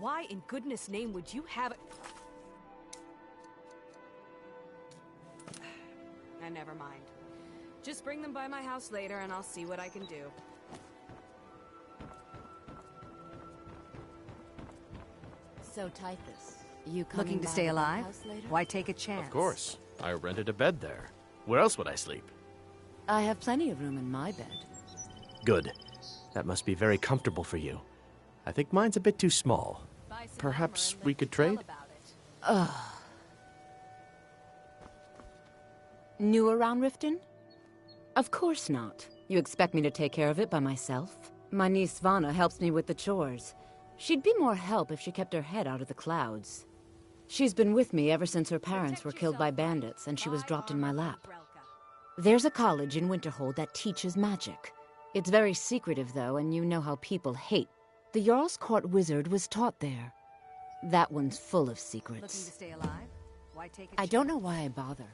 Why in goodness name would you have it? Never mind. Just bring them by my house later and I'll see what I can do. So, Typhus, you Looking to stay alive? Why take a chance? Of course. I rented a bed there. Where else would I sleep? I have plenty of room in my bed. Good. That must be very comfortable for you. I think mine's a bit too small. Perhaps we could trade? Ugh. New around Riften? Of course not. You expect me to take care of it by myself? My niece Svana helps me with the chores. She'd be more help if she kept her head out of the clouds. She's been with me ever since her parents were killed by bandits and she was dropped in my lap. There's a college in Winterhold that teaches magic. It's very secretive, though, and you know how people hate. The Jarl's Court wizard was taught there. That one's full of secrets. Looking to stay alive? Why take a I don't know why I bother.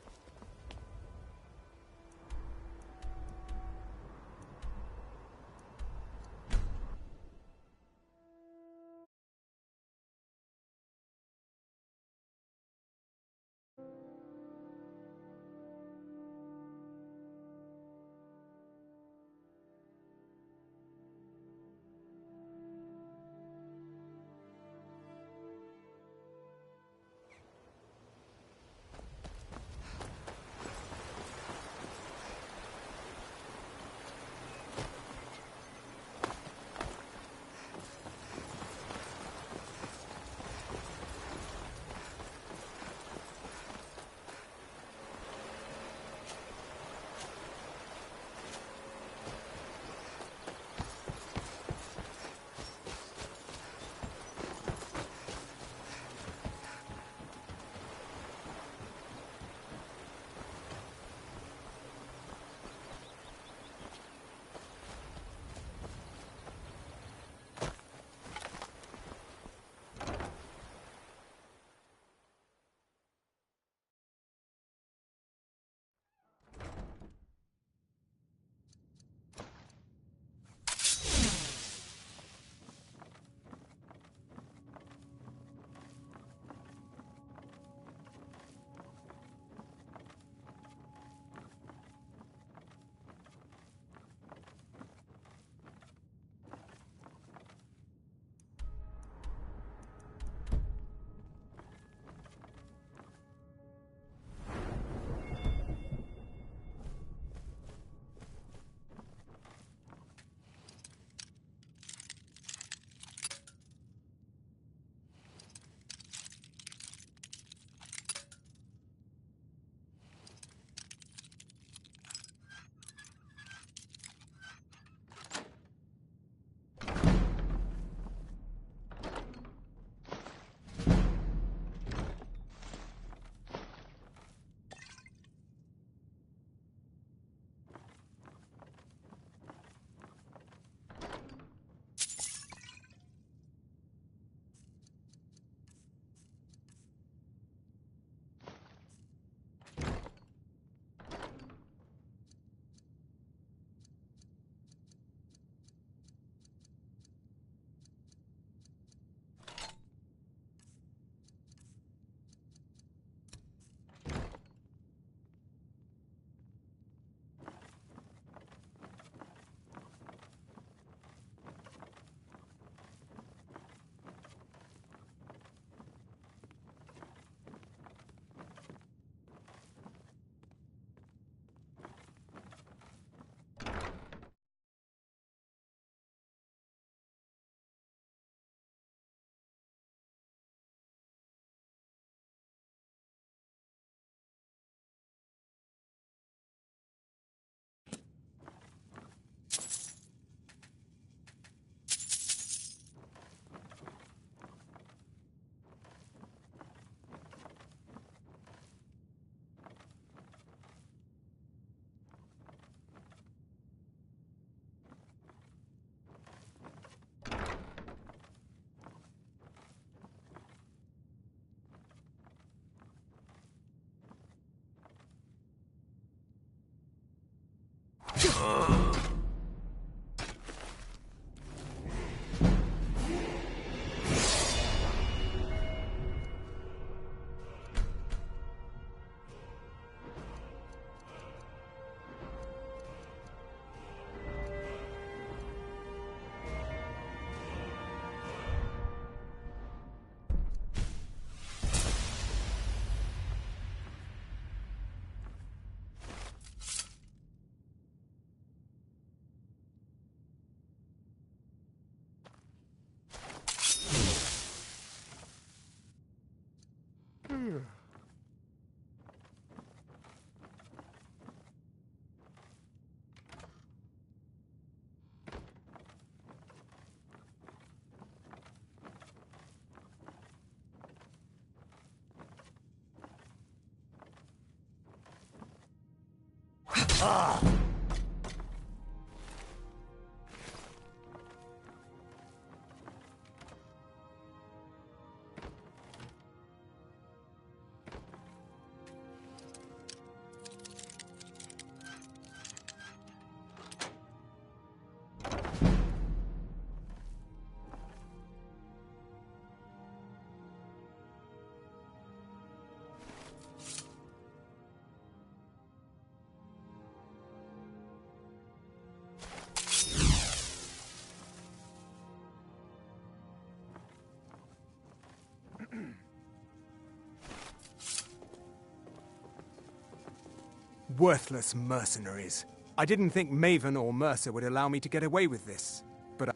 Worthless mercenaries. I didn't think Maven or Mercer would allow me to get away with this. But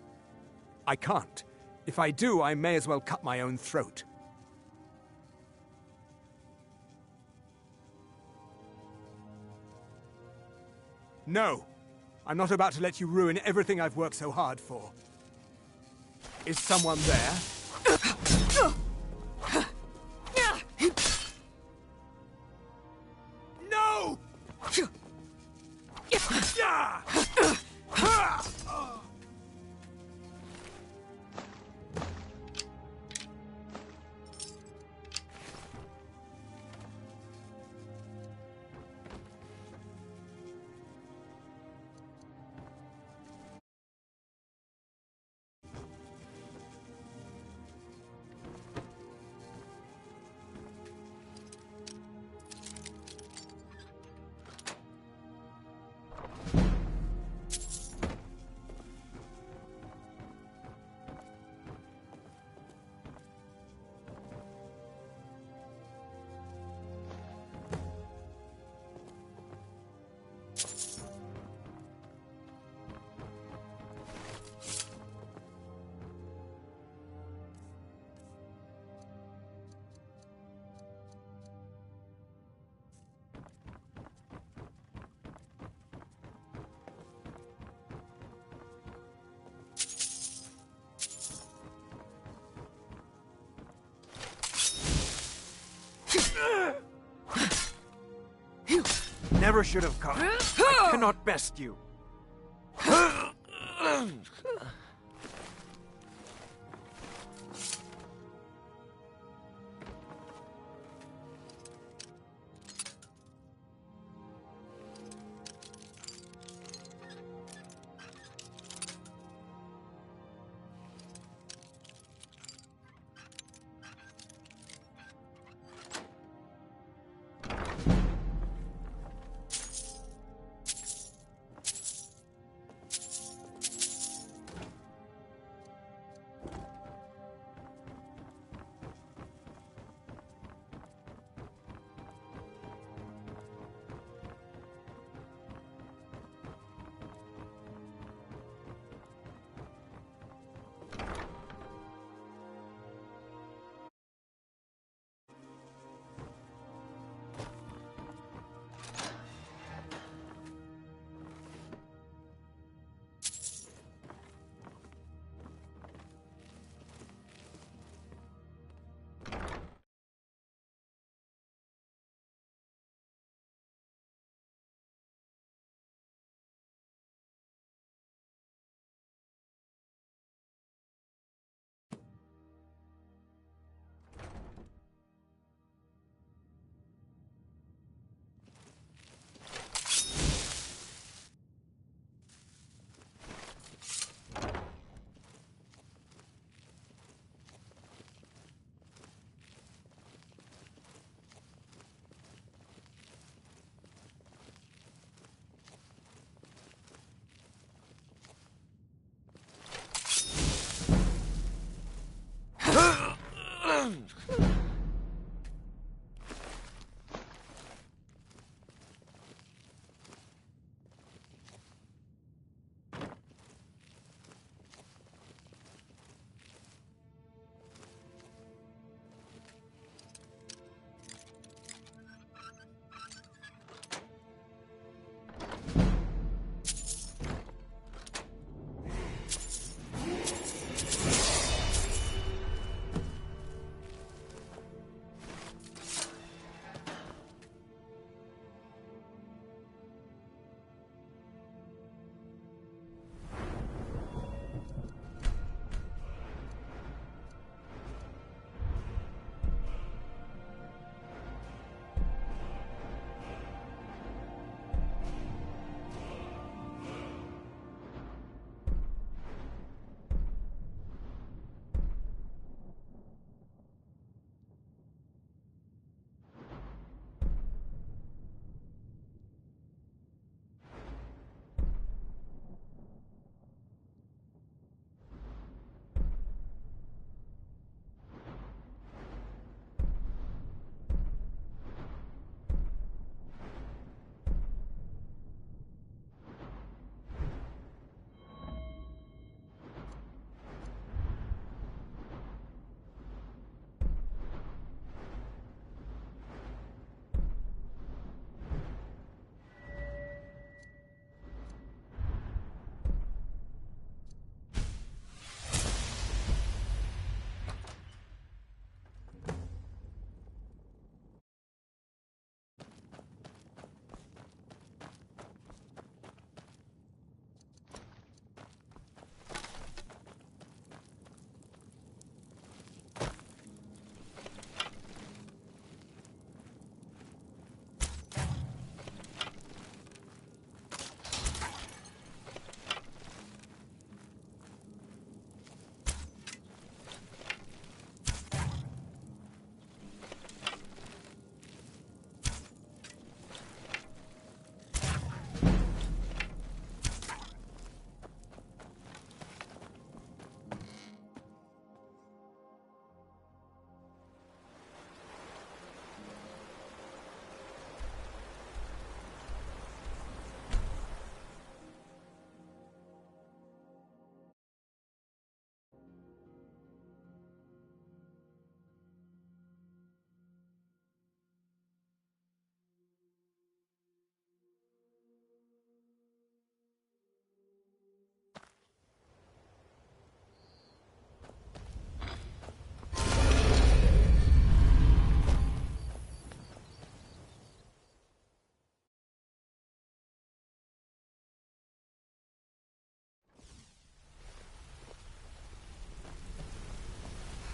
I can't. If I do, I may as well cut my own throat. No! I'm not about to let you ruin everything I've worked so hard for. Is someone there? No! Never should have come. I cannot best you.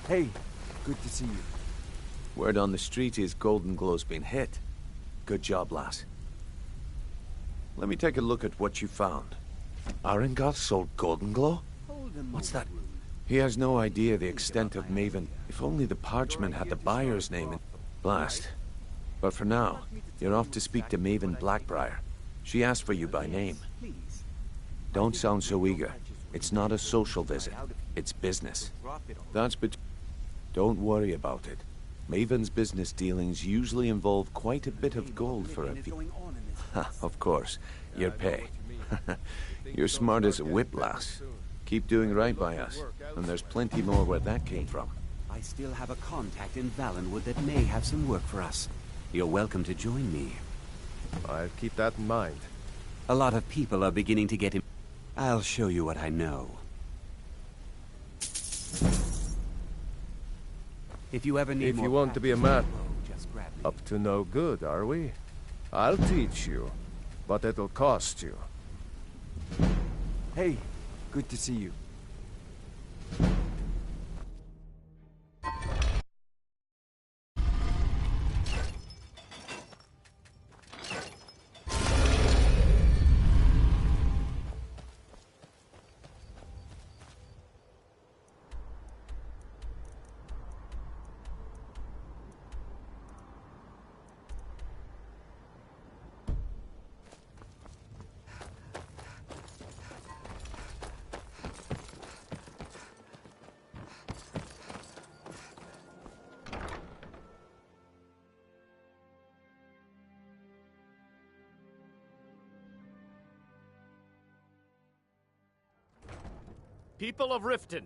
Hey, good to see you. Word on the street is Golden Glow's been hit. Good job, lass. Let me take a look at what you found. Arengoth sold Golden Glow? What's that? He has no idea the extent of Maven. If only the parchment had the buyer's name in... Blast. But for now, you're off to speak to Maven Blackbriar. She asked for you by name. Don't sound so eager. It's not a social visit. It's business. Don't worry about it. Maven's business dealings usually involve quite a bit of gold for a fee. Of course, your pay. You're smart as a whip, lass. Keep doing right by us, and there's plenty more where that came from. I still have a contact in Valenwood that may have some work for us. You're welcome to join me. I'll keep that in mind. A lot of people are beginning to get him. I'll show you what I know. If you ever need If more you want to be a man, just grab me. up to no good, are we? I'll teach you, but it'll cost you. Hey, good to see you. People of Riften,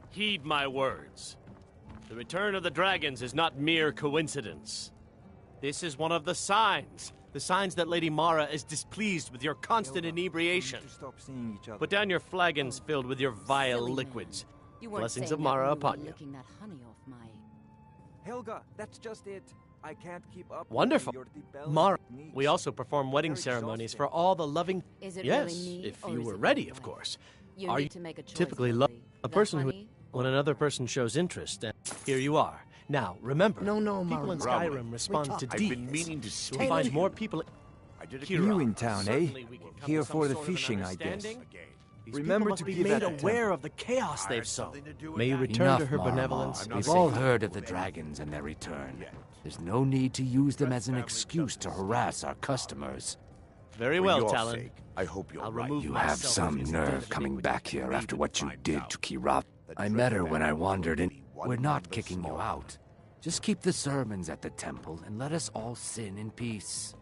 heed my words. The return of the dragons is not mere coincidence. This is one of the signs that Lady Mara is displeased with your constant inebriation. Put down your flagons filled with your vile liquids. Blessings of Mara upon you. That honey off my... Helga, that's just it. I can't keep up. Wonderful. With your rebellious Mara, techniques. we also perform wedding ceremonies for all the loving... Is it Yes, really me, if or you is were it ready, my of way? course. You Are need you to make a choice, typically Lily. a The person who... honey When another person shows interest, and here you are. Now, remember, No, people in Mara. Skyrim respond to I've deeds. been meaning to You'll find more people... You in town, eh? Certainly we can come Here to some for the sort of an fishing, I guess. understanding. These Remember people must to be give made that aware temple. of the chaos they've sown. May you return Enough, to her Mara. benevolence. We've be all safe. heard of the dragons and their return. There's no need to use them as an excuse to harass our customers. Very well, Talon. I hope I'll remove You have myself some from this nerve division coming which back is here after made what you by did now. to Kirab. I met her when I wandered in. We're not kicking you out. Just keep the sermons at the temple and let us all sin in peace.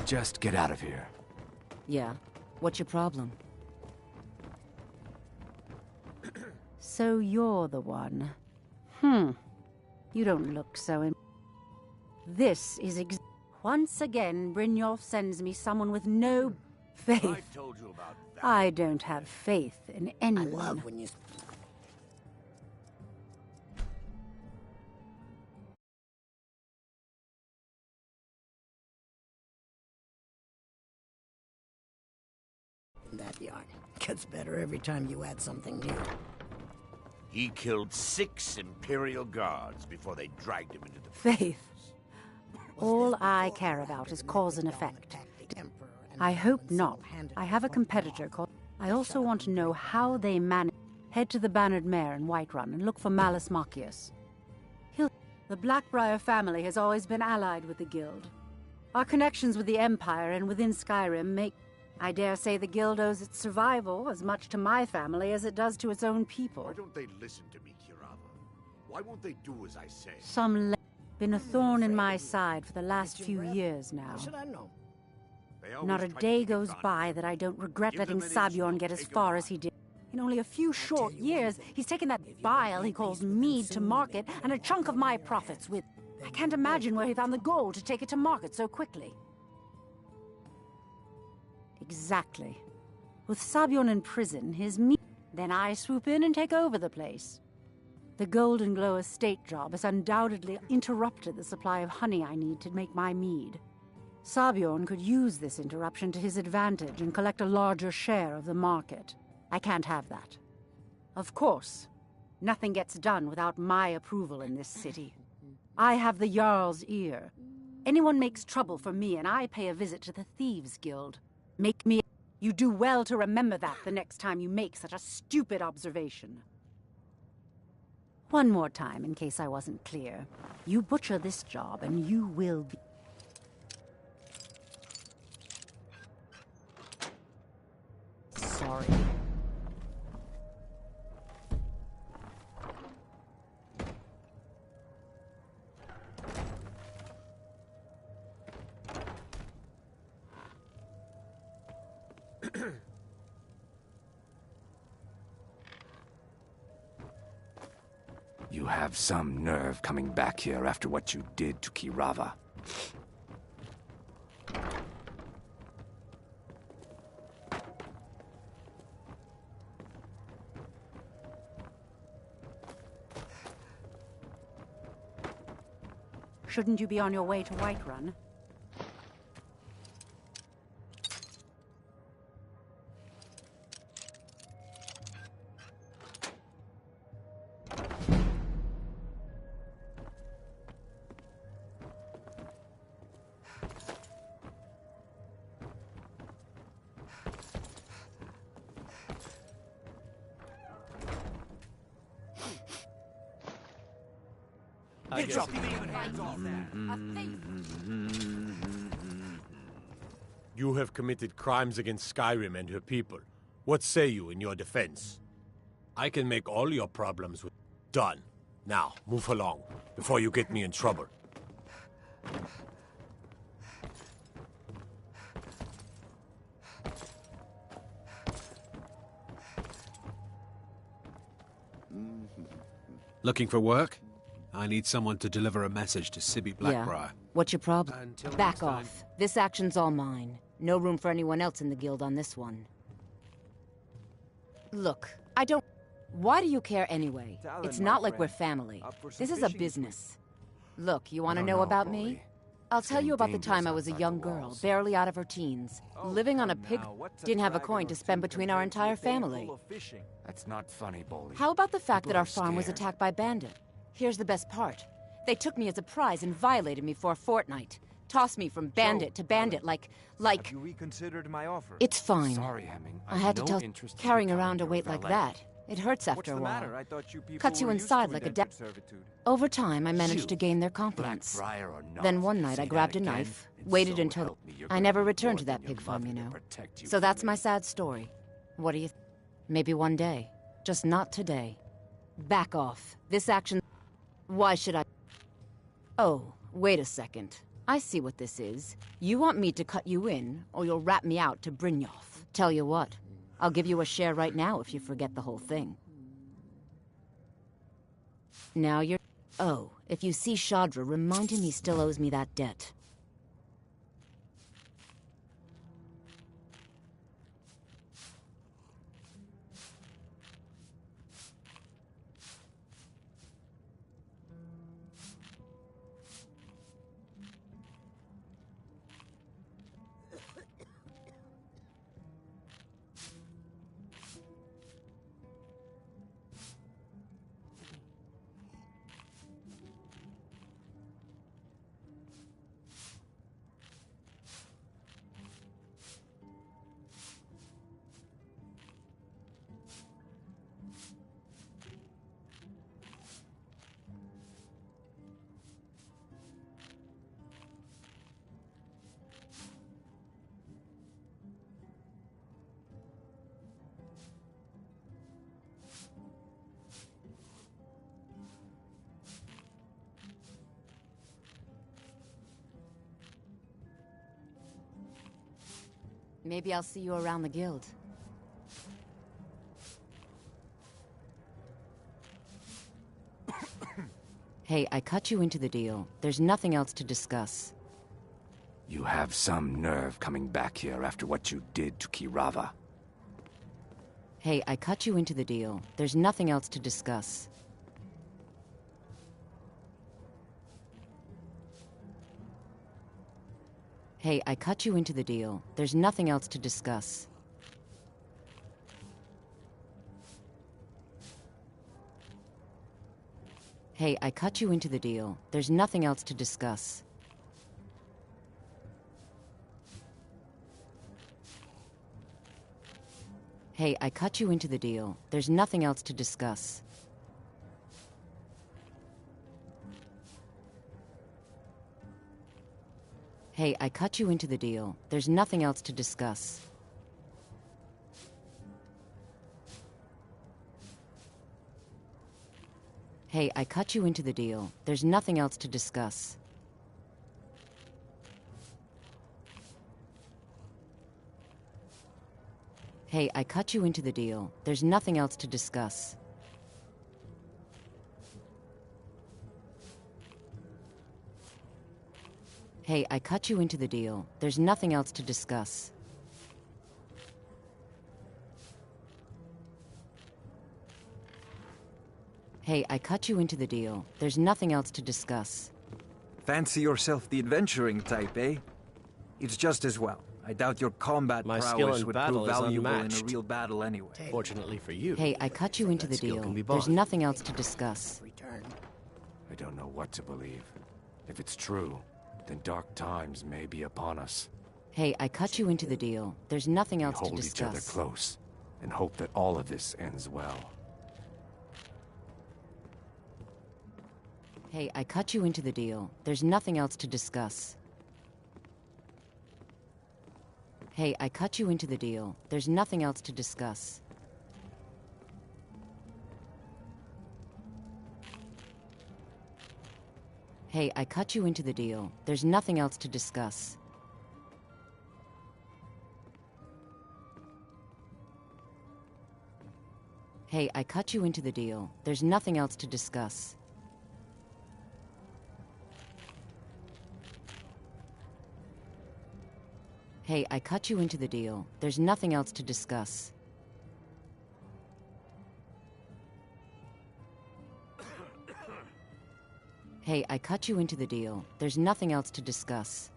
Just get out of here. Yeah. What's your problem? So you're the one. You don't look so This is Once again, Brynjolf sends me someone with no faith. told you about that. I don't have faith in anyone. I love when you... That yard gets better every time you add something new. He killed 6 Imperial guards before they dragged him into the... Faith. All I care about is cause and effect. I hope not. I have a competitor called... I also want to know how they manage... Head to the Bannered Mare in Whiterun and look for Malus Macius. The Blackbriar family has always been allied with the Guild. Our connections with the Empire and within Skyrim make... I dare say the Guild owes its survival as much to my family as it does to its own people. Why don't they listen to me, Kirava? Why won't they do as I say? Been a thorn in my side for the last few years now. Should I know? Not a day goes by that I don't regret letting Sabjorn get as far as he did. In only a few short years, he's taken that bile he calls mead to market and a chunk of my profits with... I can't imagine where he found the gold to take it to market so quickly. Exactly. With Sabjorn in prison, his mead... Then I swoop in and take over the place. The Golden Glow estate job has undoubtedly interrupted the supply of honey I need to make my mead. Sabjorn could use this interruption to his advantage and collect a larger share of the market. I can't have that. Of course, Nothing gets done without my approval in this city. I have the Jarl's ear. Anyone makes trouble for me, and I pay a visit to the Thieves Guild. Make me... You do well to remember that the next time you make such a stupid observation. One more time, in case I wasn't clear. You butcher this job, and you will be... Sorry. You have some nerve coming back here after what you did to Kirava. Shouldn't you be on your way to Whiterun? You have committed crimes against Skyrim and her people. What say you in your defense? I can make all your problems with... Done. Now, move along, before you get me in trouble. Looking for work? I need someone to deliver a message to Sibby Blackbriar. Yeah. What's your problem? Back off. This action's all mine. No room for anyone else in the guild on this one. Look, I don't... Why do you care anyway? It's not like we're family. This is a business. Look, you want to know about me? I'll tell you about the time I was a young girl, barely out of her teens, living on a pig... Didn't have a coin to spend between our entire family. That's not funny, Bolly. How about the fact that our farm was attacked by bandits? Here's the best part. They took me as a prize and violated me for a fortnight. Tossed me from bandit to bandit like... Have you reconsidered my offer? It's fine. Sorry, Hemming. I had to tell... Carrying around a weight like that. It hurts after a while. Matter? I thought you people Cuts you were inside used to like a servitude. Over time, I managed to gain their confidence. Then one night, I grabbed a knife, waited until... I never returned to that pig farm, you know. So that's my sad story. What do you... Maybe one day. Just not today. Back off. This action... Why should I... Oh, wait a second. I see what this is. You want me to cut you in, or you'll rat me out to Brynjolf. Tell you what, I'll give you a share right now if you forget the whole thing. Now you're... Oh, if you see Shadra, remind him he still owes me that debt. Maybe I'll see you around the guild. Hey, I cut you into the deal. There's nothing else to discuss. You have some nerve coming back here after what you did to Kirava. Hey, I cut you into the deal. There's nothing else to discuss. Hey, I cut you into the deal. There's nothing else to discuss. Hey, I cut you into the deal. There's nothing else to discuss. Hey, I cut you into the deal. There's nothing else to discuss. Hey, I cut you into the deal. There's nothing else to discuss. Hey, I cut you into the deal. There's nothing else to discuss. Hey, I cut you into the deal. There's nothing else to discuss. Hey, I cut you into the deal. There's nothing else to discuss. Hey, I cut you into the deal. There's nothing else to discuss. Fancy yourself the adventuring type, eh? It's just as well. I doubt your combat My skill prowess in would battle prove is valuable in a unmatched. real battle anyway. Fortunately for you. Hey, I cut you into the skill deal. can be There's bought. nothing else to discuss. I don't know what to believe. If it's true, then dark times may be upon us. Hey, I cut you into the deal. There's nothing else to Hold each other discuss. close and hope that all of this ends well. Hey, I cut you into the deal. There's nothing else to discuss. Hey, I cut you into the deal. There's nothing else to discuss. Hey, I cut you into the deal. There's nothing else to discuss. Hey, I cut you into the deal. There's nothing else to discuss. Hey, I cut you into the deal. There's nothing else to discuss. Hey, I cut you into the deal. There's nothing else to discuss.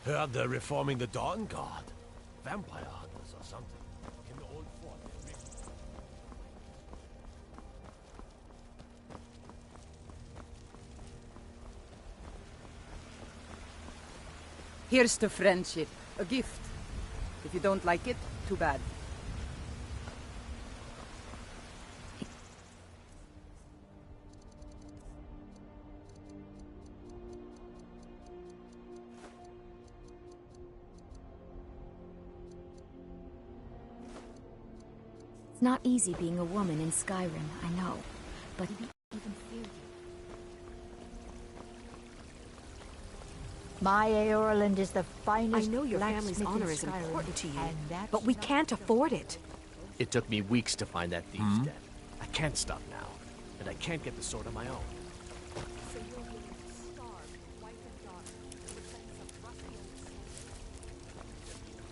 Heard they're reforming the Dawn Guard. Vampire hunters or something. In the old fort. Here's to friendship. A gift. If you don't like it, too bad. It's not easy being a woman in Skyrim, I know. But even fear you. My Eorland is the finest. I know your family's blacksmith in honor is Skyrim, important to you, and that's but we can't afford it. It took me weeks to find that Thieves' den. I can't stop now, and I can't get the sword on my own. So you're willing to starve your wife and daughter in defense of rusty old sword?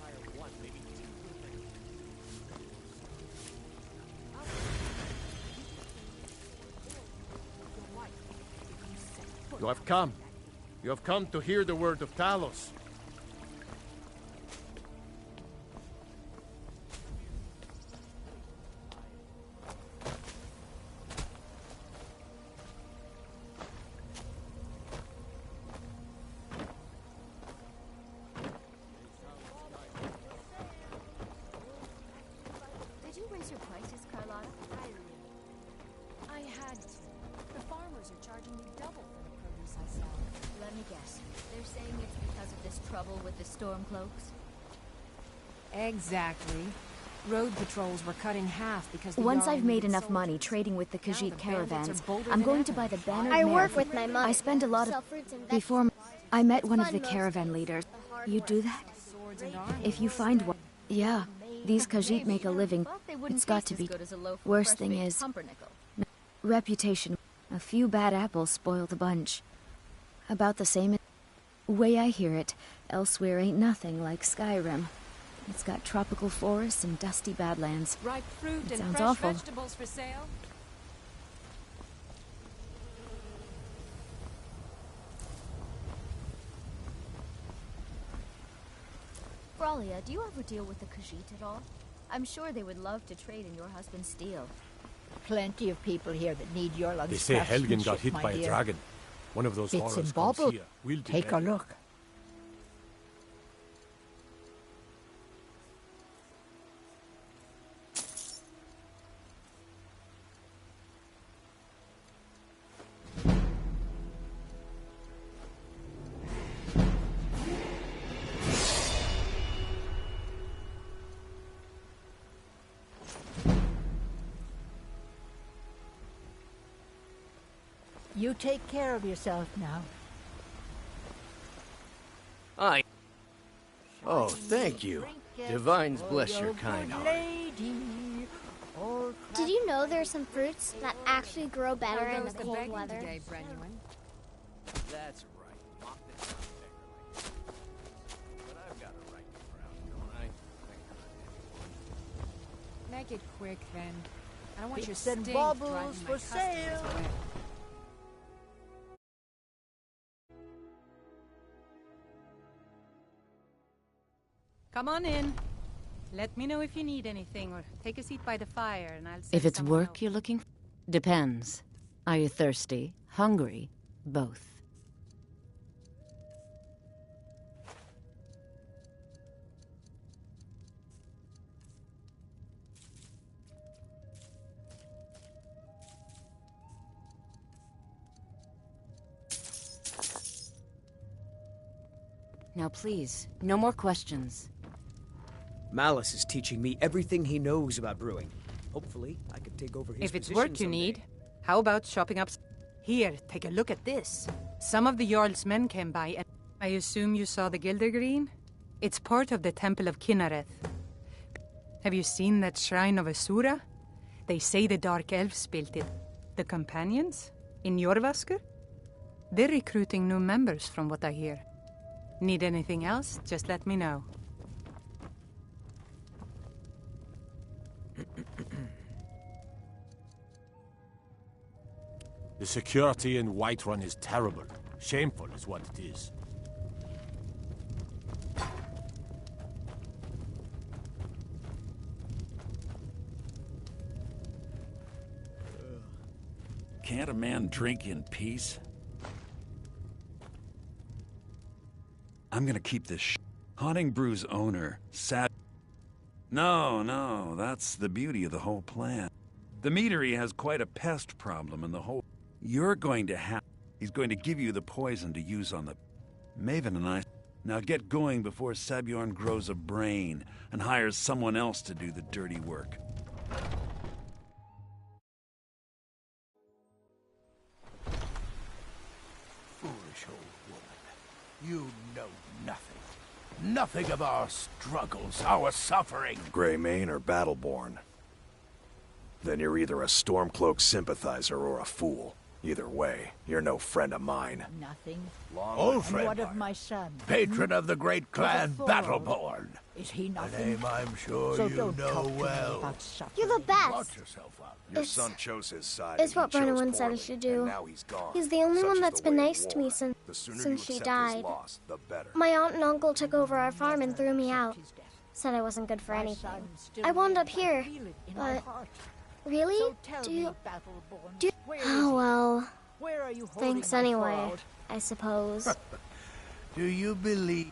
Hire one, maybe two good men. You have come. You have come to hear the word of Talos. Did you raise your prices, Carlotta? I had to. The farmers are charging me double for the produce I sell. Let me guess. They're saying it's because of this trouble with the Stormcloaks? Exactly. Road patrols were cut in half because the Once Jarl I've made needed enough money soldiers. trading with the Now Khajiit the bandits caravans, are bolder I'm than going ever. to buy the bannered I mare work from- with my mother. I spend a lot Sell of... fruits and Before vegetables. I met It's one of fun the most caravan days. leaders. The hard You do work. that? Swords and armor. If you find one... Yeah. These Khajiit make a living. It's got to be... Worst thing is... Reputation. A few bad apples spoil the bunch. About the same... Way I hear it, elsewhere ain't nothing like Skyrim. It's got tropical forests and dusty badlands. Ripe fruit It and sounds fresh awful. vegetables for sale. Bralia, do you ever deal with the Khajiit at all? I'm sure they would love to trade in your husband's steel. Plenty of people here that need your They say Helgen got hit by a dragon. One of those Bits horrors and comes bobbles. here. We'll be Take a ready. look. You take care of yourself now. Oh, thank you. Divines bless your kind heart. Did you know there are some fruits that actually grow better in the the cold begging weather? today, Brenuin? That's right. Mock this up, but I've got a right to browse, don't I? Make it quick, then. I don't want your Bits and stink baubles driving for my customers sale. away. Come on in. Let me know if you need anything, or take a seat by the fire, and I'll send If it's someone work you're looking for, depends. Are you thirsty? Hungry? Both. Now please, no more questions. Malice is teaching me everything he knows about brewing. Hopefully, I can take over his If it's position work you someday. need, how about shopping up? Here, take a look at this. Some of the Jarl's men came by, and I assume you saw the Gildergreen? It's part of the Temple of Kinnareth. Have you seen that shrine of Asura? They say the Dark Elves built it. The Companions? In Jorvaskr? They're recruiting new members, from what I hear. Need anything else? Just let me know. The security in Whiterun is terrible. Shameful is what it is. Can't a man drink in peace? I'm gonna keep this Haunting Brew's owner, Sad. No, that's the beauty of the whole plan. The meadery has quite a pest problem in the whole... You're going to have... He's going to give you the poison to use on the... Maven and I... Now get going before Sabjorn grows a brain and hires someone else to do the dirty work. Foolish old woman. You know nothing. Nothing of our struggles, our suffering. Greymane or Battleborn? Then you're either a Stormcloak sympathizer or a fool. Either way, you're no friend of mine. Nothing. Old And friend. what of my son? Patron of the great clan fool. Battleborn. Is he A nothing? name I'm sure So you don't know talk to me well. about suffering. You're the best. Watch yourself out. Your It's- son chose his side. It's and what he chose Brennan said I poorly, should do. and now he's gone. He's the only Such one is that's the been way of nice to me war. since The sooner since you she accept died. his loss, the better. My aunt and uncle took over our farm and threw me out. Said I wasn't good for anything. I wound up here, but really? Do you? Oh well. Where are you Thanks holding my anyway, fraud? I suppose. Do you believe?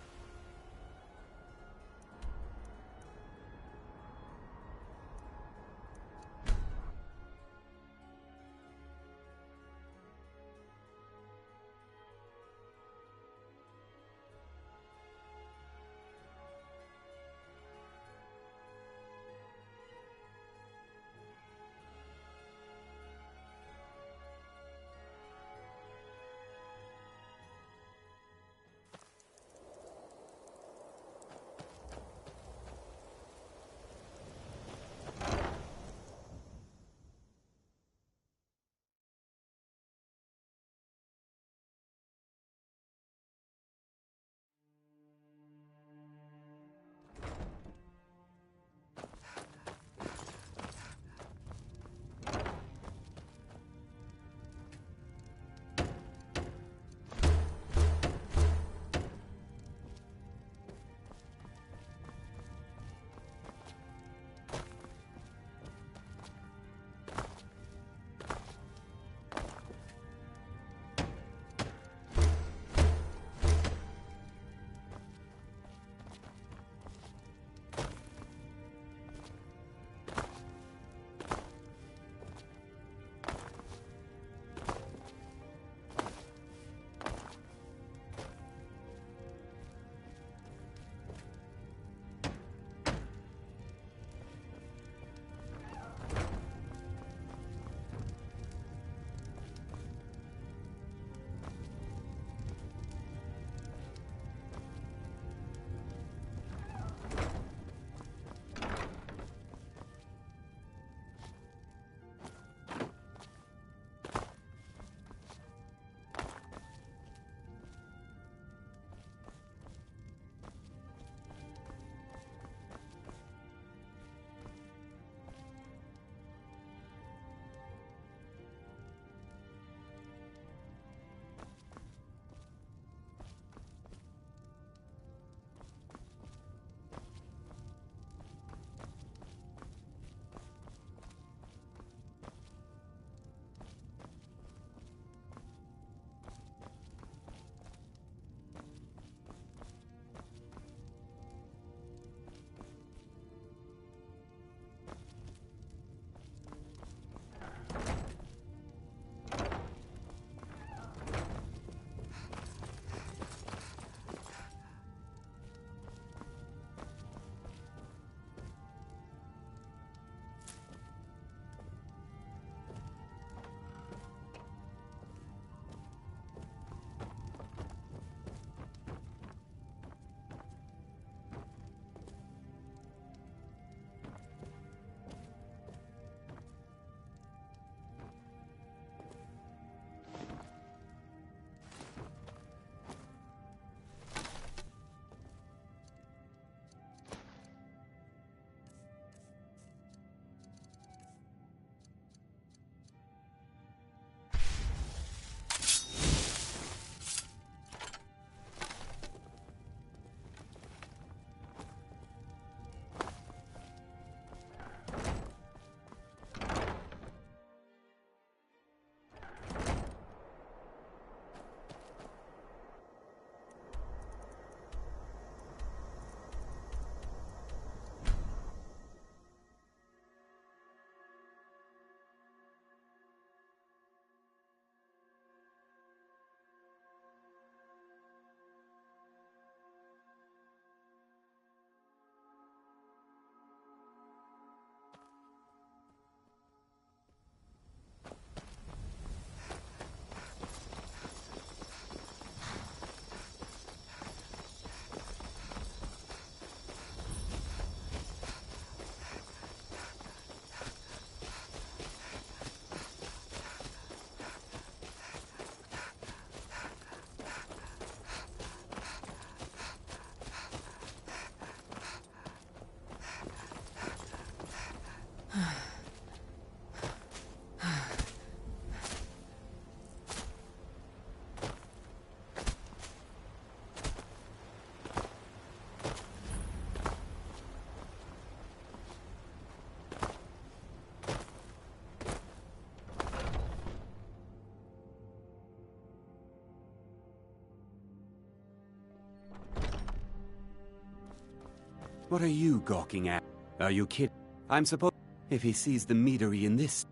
What are you gawking at? Are you kidding? I'm supposed... If he sees the meadery in this...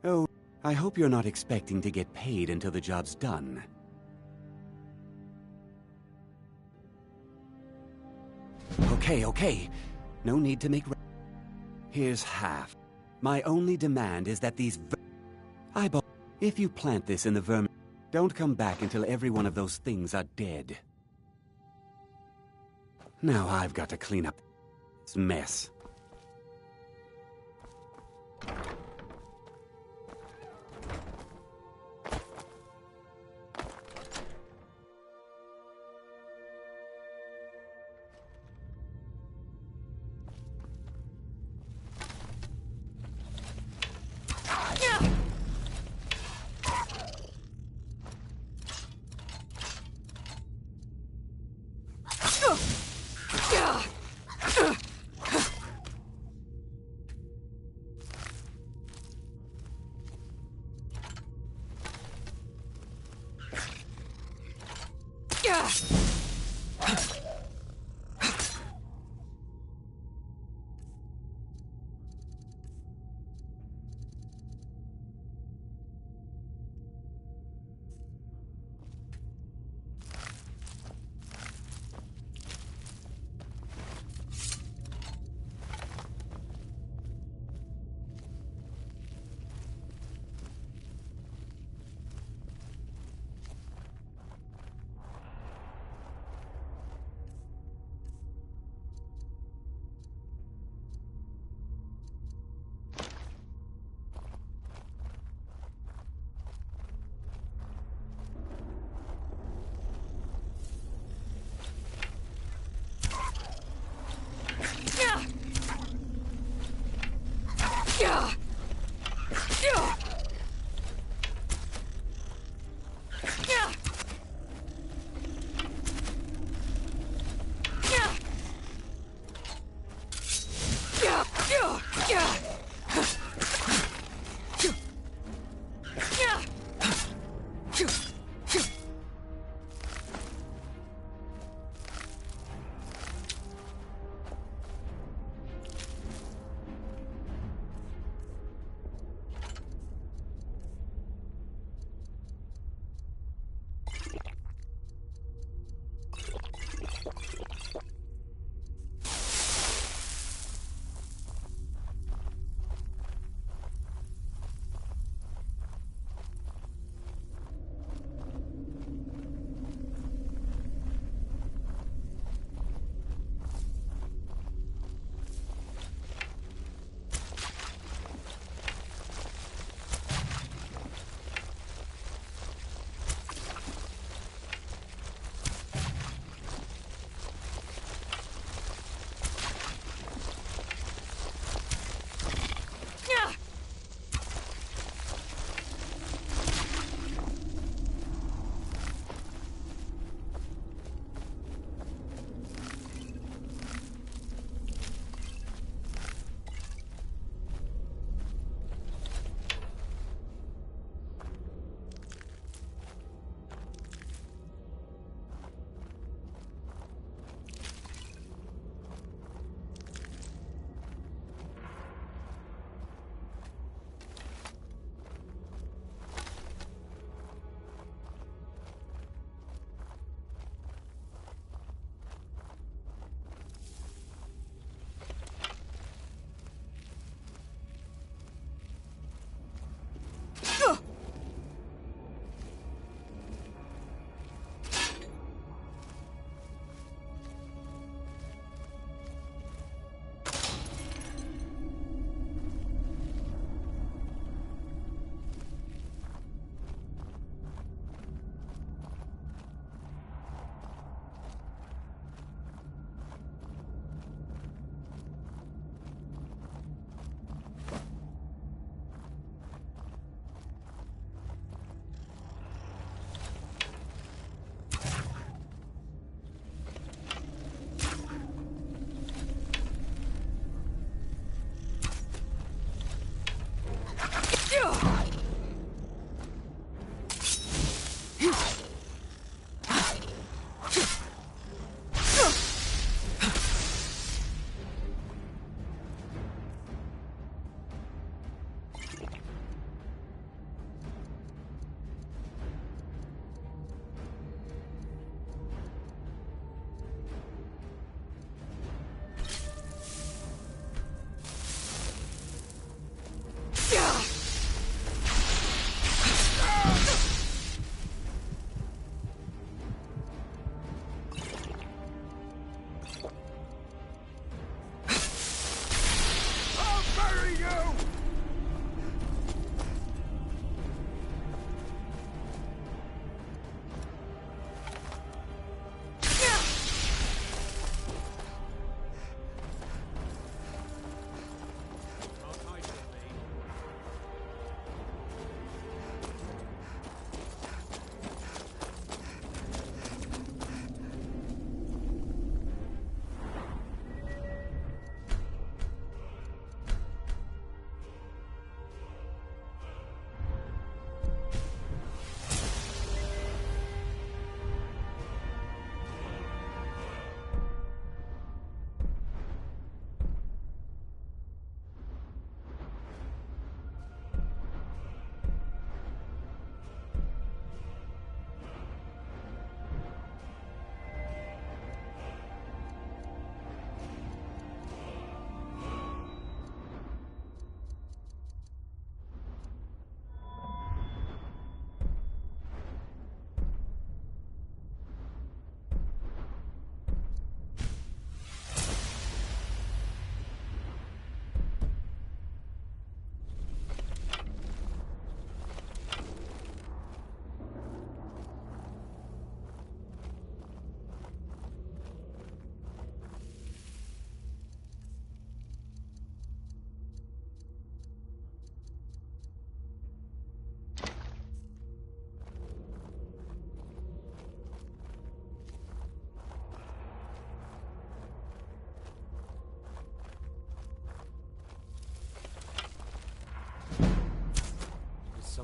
Oh, I hope you're not expecting to get paid until the job's done. Okay. No need to make... Here's half. My only demand is that these... If you plant this in the vermin... Don't come back until every one of those things are dead. Now I've got to clean up this mess.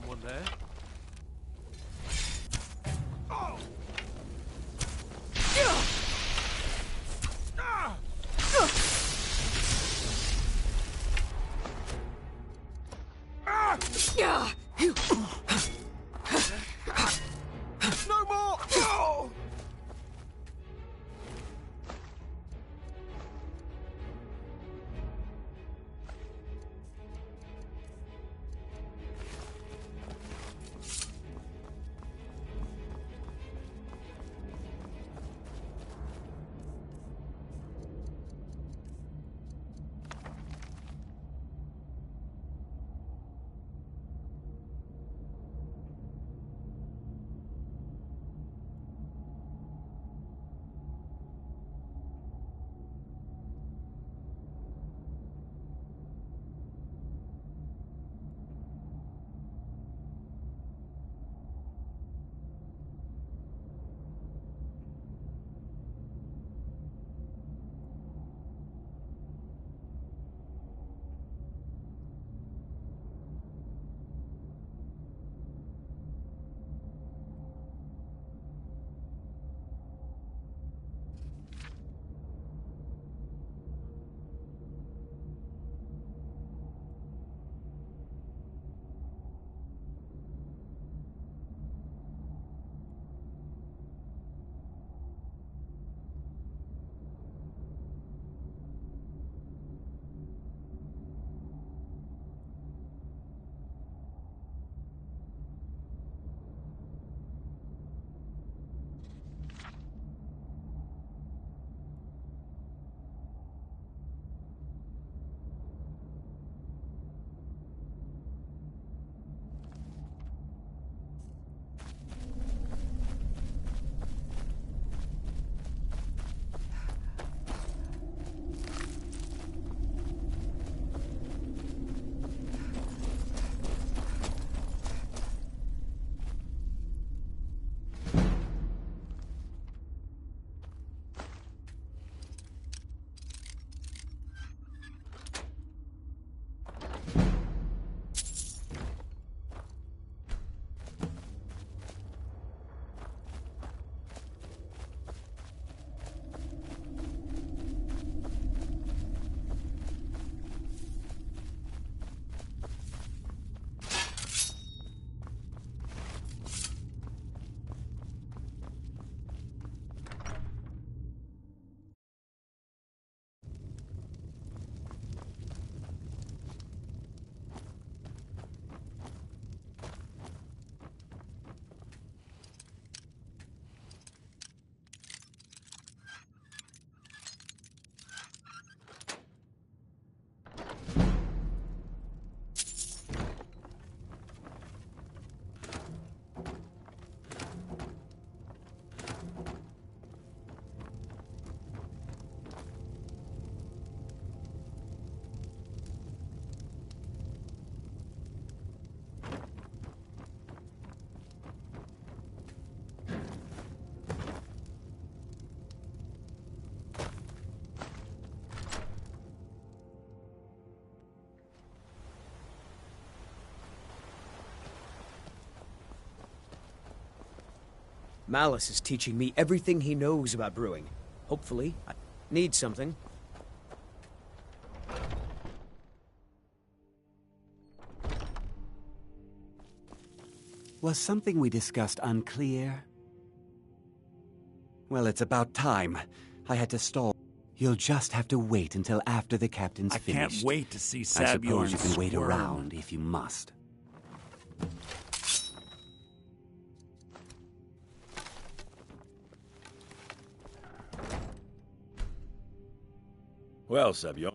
One there. No more! Oh! Malice is teaching me everything he knows about brewing. Hopefully, I need something. Was something we discussed unclear? Well, it's about time. I had to stall. You'll just have to wait until after the captain's finished. I can't wait to see I Sabjorn suppose you can wait squirm. around if you must. Well, Sabjorn,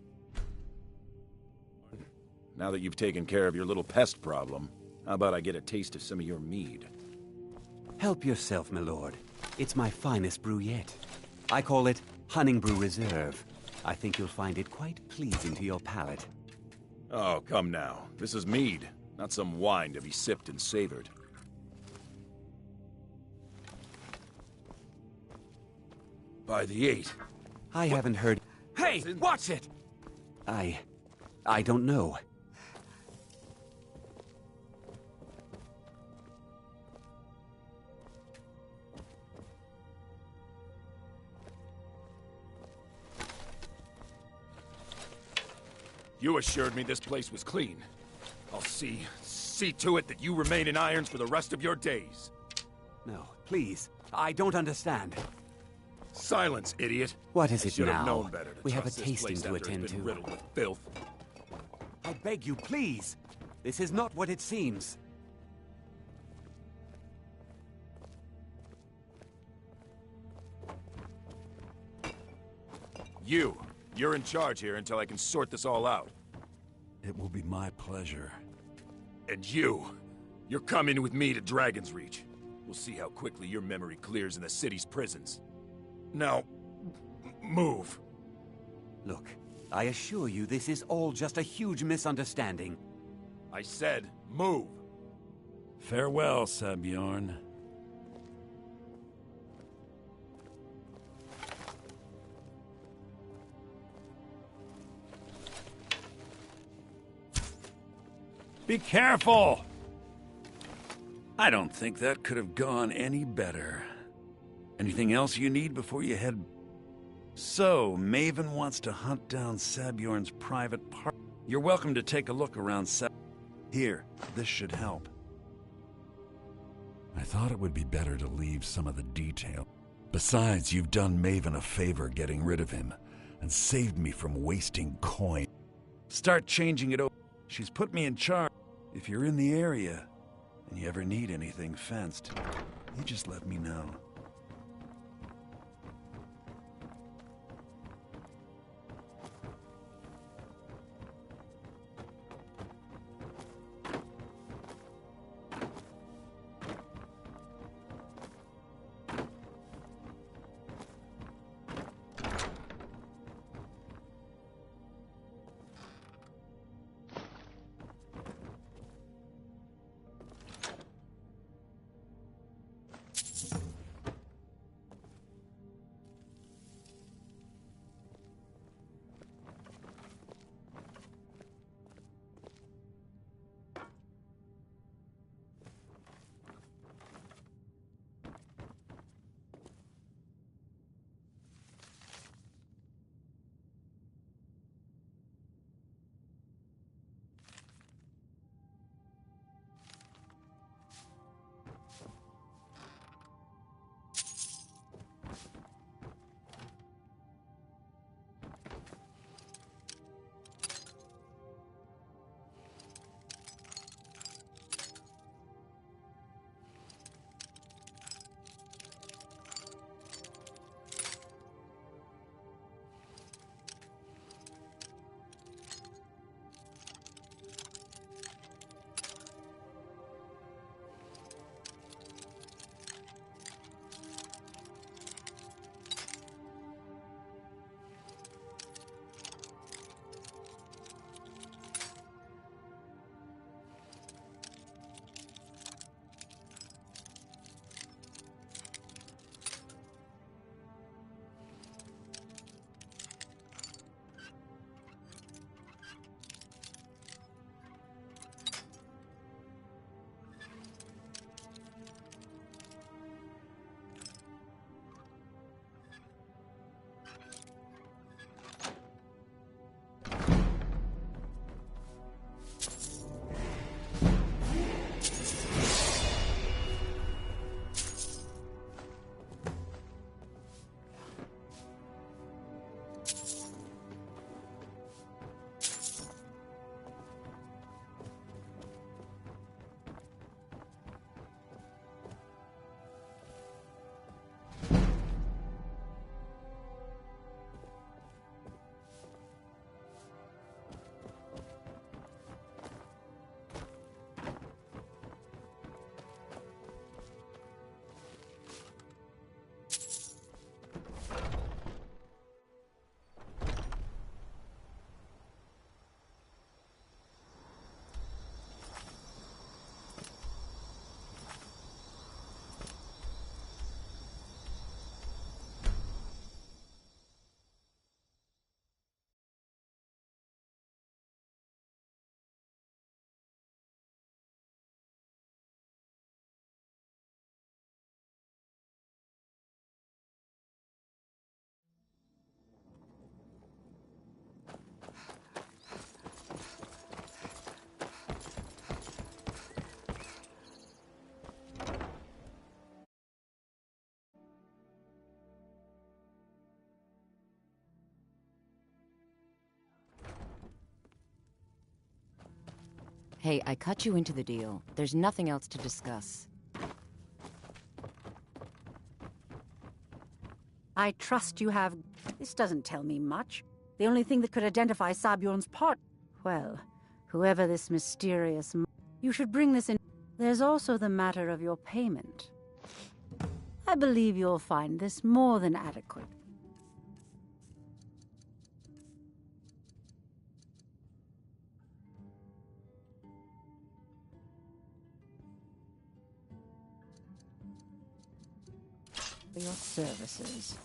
now that you've taken care of your little pest problem, how about I get a taste of some of your mead? Help yourself, my lord. It's my finest brew yet. I call it Hunting Brew Reserve. I think you'll find it quite pleasing to your palate. Oh, come now. This is mead, not some wine to be sipped and savored. By the 8. I haven't heard... Hey, watch it! I don't know. You assured me this place was clean. I'll see to it that you remain in irons for the rest of your days. No, please. I don't understand. Silence, idiot. What is I it should now? have known better to We have a trust this tasting place to after it's attend been to. riddled with filth. I beg you, please. This is not what it seems. You're in charge here until I can sort this all out. It will be my pleasure. And you're coming with me to Dragon's Reach. We'll see how quickly your memory clears in the city's prisons. Now, move. Look, I assure you this is all just a huge misunderstanding. I said, move. Farewell, Sabjorn. Be careful! I don't think that could have gone any better. Anything else you need before you head... So, Maven wants to hunt down Sabjorn's private part. You're welcome to take a look around Here, this should help. I thought it would be better to leave some of the detail. Besides, you've done Maven a favor getting rid of him, and saved me from wasting coin. Start changing it over. She's put me in charge. If you're in the area, and you ever need anything fenced, you just let me know. Hey, I cut you into the deal. There's nothing else to discuss. I trust you have... This doesn't tell me much. The only thing that could identify Sabjorn's part... Well, whoever this mysterious... You should bring this in... There's also the matter of your payment. I believe you'll find this more than adequate. For your services.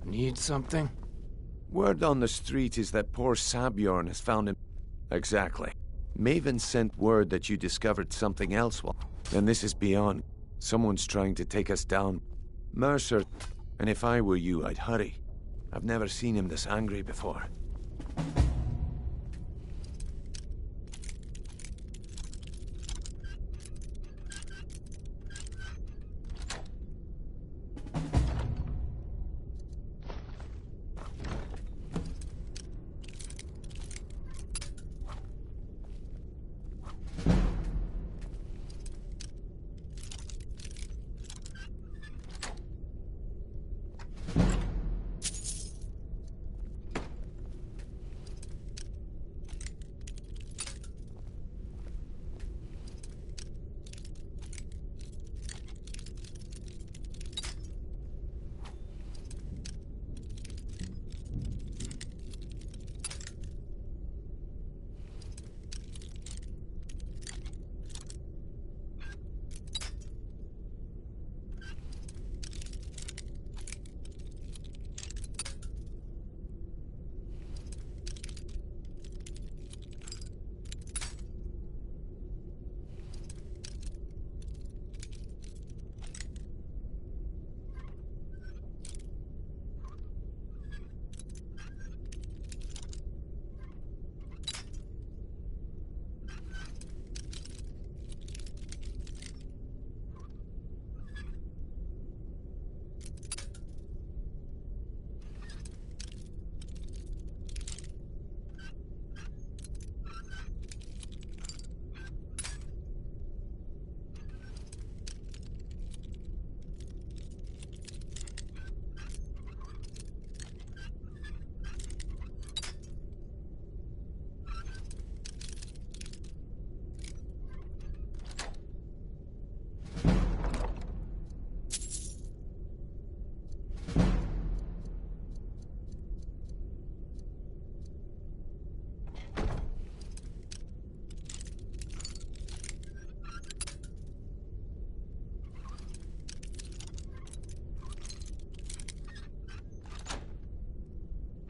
Need something? Word on the street is that poor Sabjorn has found him. Exactly. Maven sent word that you discovered something else. And this is beyond. Someone's trying to take us down. Mercer. And if I were you, I'd hurry. I've never seen him this angry before.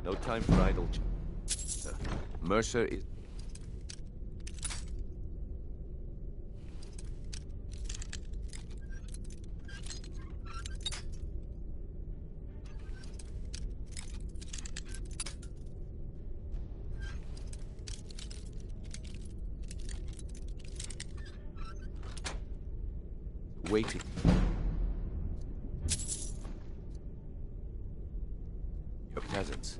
No time for idle. Mercer is... waiting. Your peasants.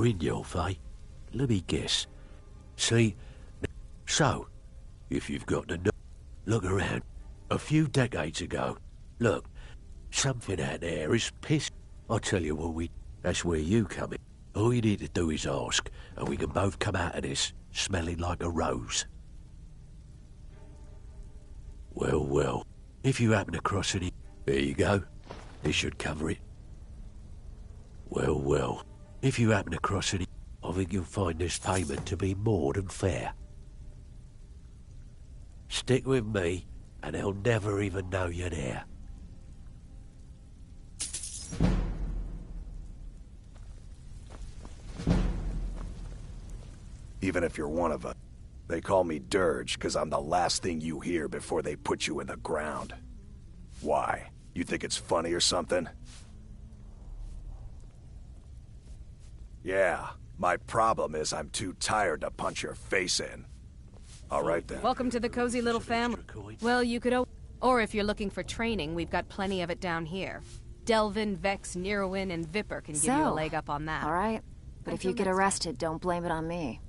Brynjolf, eh? Let me guess. See? So, if you've got to look around. A few decades ago, look, something out there is pissed. I'll tell you what that's where you come in. All you need to do is ask, and we can both come out of this smelling like a rose. Well, well, if you happen to cross any... There you go. This should cover it. Well, well, if you happen to cross any... I think you'll find this payment to be more than fair. Stick with me, and they'll never even know you're there. Even if you're one of us. They call me Dirge, because I'm the last thing you hear before they put you in the ground. Why? You think it's funny or something? Yeah, my problem is I'm too tired to punch your face in. All right then. Welcome to the cozy little family. Well, you could or if you're looking for training, we've got plenty of it down here. Delvin, Vex, Neerwin, and Vipper can give you a leg up on that. All right, but if you get arrested, don't blame it on me.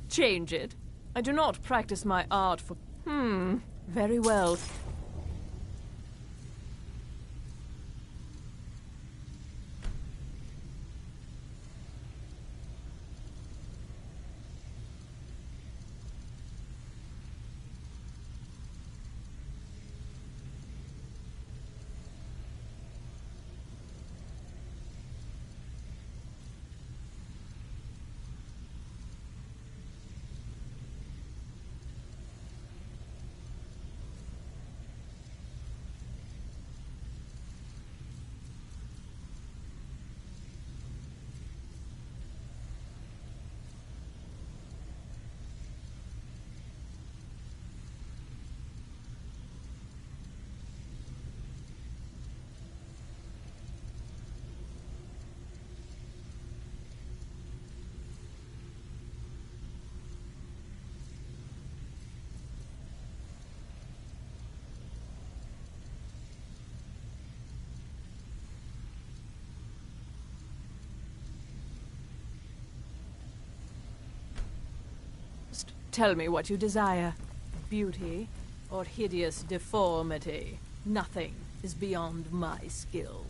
Change it. I do not practice my art for... Very well. Tell me what you desire. Beauty or hideous deformity. Nothing is beyond my skill.